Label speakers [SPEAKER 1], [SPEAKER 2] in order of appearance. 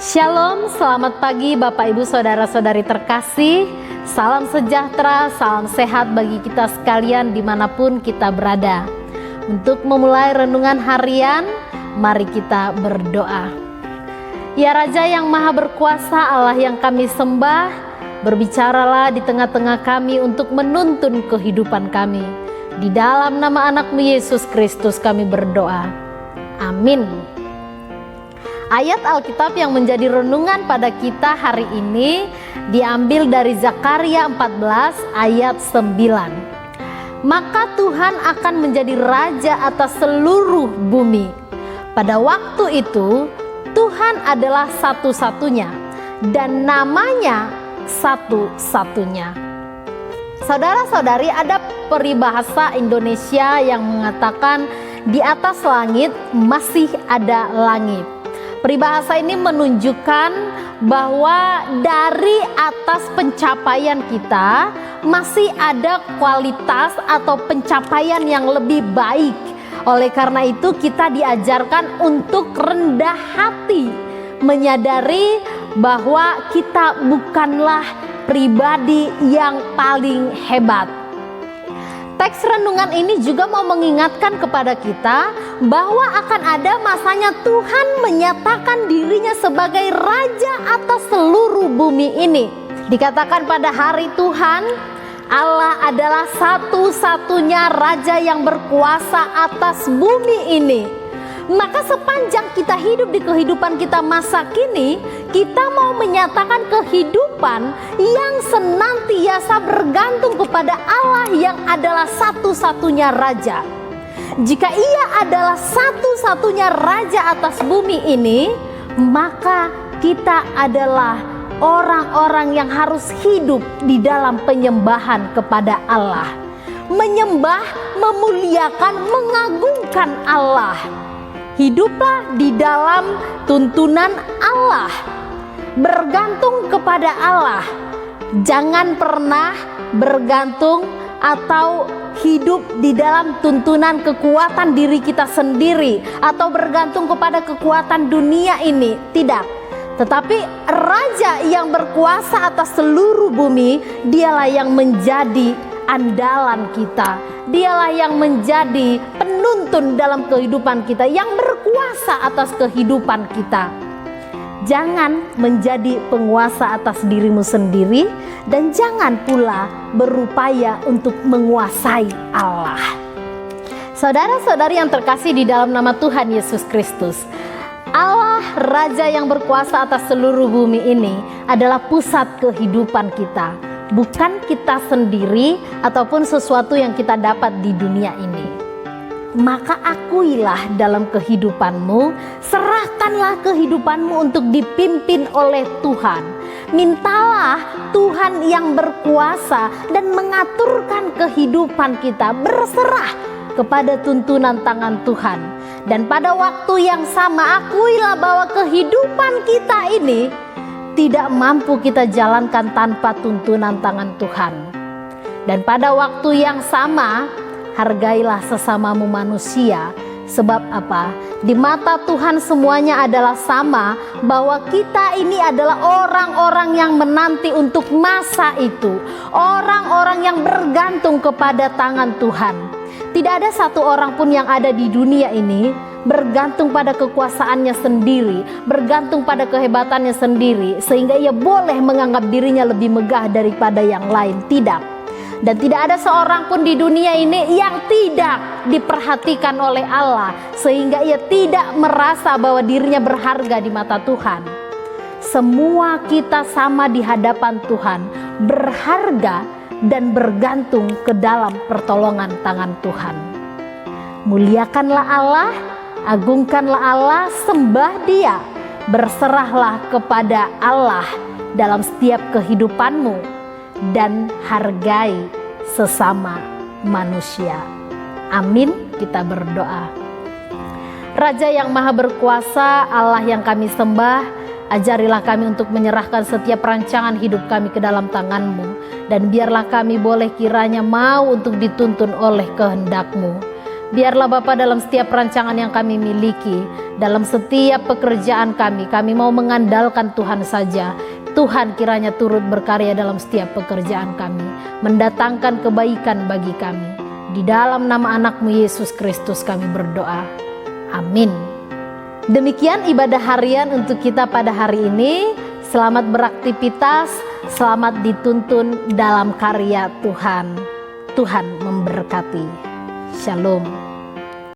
[SPEAKER 1] Shalom, selamat pagi Bapak Ibu Saudara-saudari terkasih. Salam sejahtera, salam sehat bagi kita sekalian dimanapun kita berada. Untuk memulai renungan harian, mari kita berdoa. Ya Raja yang Maha Berkuasa, Allah yang kami sembah, berbicaralah di tengah-tengah kami untuk menuntun kehidupan kami. Di dalam nama anak-Mu Yesus Kristus kami berdoa. Amin. Ayat Alkitab yang menjadi renungan pada kita hari ini diambil dari Zakaria 14 ayat 9. Maka Tuhan akan menjadi raja atas seluruh bumi. Pada waktu itu Tuhan adalah satu-satunya dan namanya satu-satunya. Saudara-saudari, ada peribahasa Indonesia yang mengatakan di atas langit masih ada langit. Peribahasa ini menunjukkan bahwa dari atas pencapaian kita masih ada kualitas atau pencapaian yang lebih baik. Oleh karena itu kita diajarkan untuk rendah hati, menyadari bahwa kita bukanlah pribadi yang paling hebat. Teks renungan ini juga mau mengingatkan kepada kita bahwa akan ada masanya Tuhan menyatakan dirinya sebagai raja atas seluruh bumi ini. Dikatakan pada hari Tuhan, Allah adalah satu-satunya raja yang berkuasa atas bumi ini. Maka sepanjang kita hidup di kehidupan kita masa kini, kita mau menyatakan kehidupan yang senantiasa bergantung kepada Allah yang adalah satu-satunya raja. Jika Ia adalah satu-satunya raja atas bumi ini, maka kita adalah orang-orang yang harus hidup di dalam penyembahan kepada Allah. Menyembah, memuliakan, mengagungkan Allah. Hiduplah di dalam tuntunan Allah, bergantung kepada Allah. Jangan pernah bergantung atau hidup di dalam tuntunan kekuatan diri kita sendiri atau bergantung kepada kekuatan dunia ini. Tidak, tetapi raja yang berkuasa atas seluruh bumi, dialah yang menjadi andalan kita. Dialah yang menjadi penuntun dalam kehidupan kita, yang berkuasa atas kehidupan kita. Jangan menjadi penguasa atas dirimu sendiri dan jangan pula berupaya untuk menguasai Allah. Saudara-saudari yang terkasih di dalam nama Tuhan Yesus Kristus, Allah Raja yang berkuasa atas seluruh bumi ini adalah pusat kehidupan kita. Bukan kita sendiri ataupun sesuatu yang kita dapat di dunia ini. Maka akuilah dalam kehidupanmu, serahkanlah kehidupanmu untuk dipimpin oleh Tuhan. Mintalah Tuhan yang berkuasa dan mengaturkan kehidupan kita, berserah kepada tuntunan tangan Tuhan. Dan pada waktu yang sama akuilah bahwa kehidupan kita ini tidak mampu kita jalankan tanpa tuntunan tangan Tuhan. Dan pada waktu yang sama, hargailah sesamamu manusia. Sebab apa? Di mata Tuhan semuanya adalah sama, bahwa kita ini adalah orang-orang yang menanti untuk masa itu. Orang-orang yang bergantung kepada tangan Tuhan. Tidak ada satu orang pun yang ada di dunia ini bergantung pada kekuasaannya sendiri, bergantung pada kehebatannya sendiri, sehingga ia boleh menganggap dirinya lebih megah daripada yang lain. Tidak. Dan tidak ada seorang pun di dunia ini yang tidak diperhatikan oleh Allah, sehingga ia tidak merasa bahwa dirinya berharga di mata Tuhan. Semua kita sama di hadapan Tuhan, berharga dan bergantung ke dalam pertolongan tangan Tuhan. Muliakanlah Allah, agungkanlah Allah, sembah Dia, berserahlah kepada Allah dalam setiap kehidupanmu dan hargai sesama manusia. Amin. Kita berdoa. Raja yang Maha Berkuasa, Allah yang kami sembah, ajarilah kami untuk menyerahkan setiap rancangan hidup kami ke dalam tangan-Mu, dan biarlah kami boleh kiranya mau untuk dituntun oleh kehendak-Mu. Biarlah Bapa dalam setiap rancangan yang kami miliki, dalam setiap pekerjaan kami mau mengandalkan Tuhan saja. Tuhan kiranya turut berkarya dalam setiap pekerjaan kami, mendatangkan kebaikan bagi kami. Di dalam nama anak-Mu Yesus Kristus kami berdoa. Amin. Demikian ibadah harian untuk kita pada hari ini. Selamat beraktivitas, selamat dituntun dalam karya Tuhan. Tuhan memberkati. Shalom.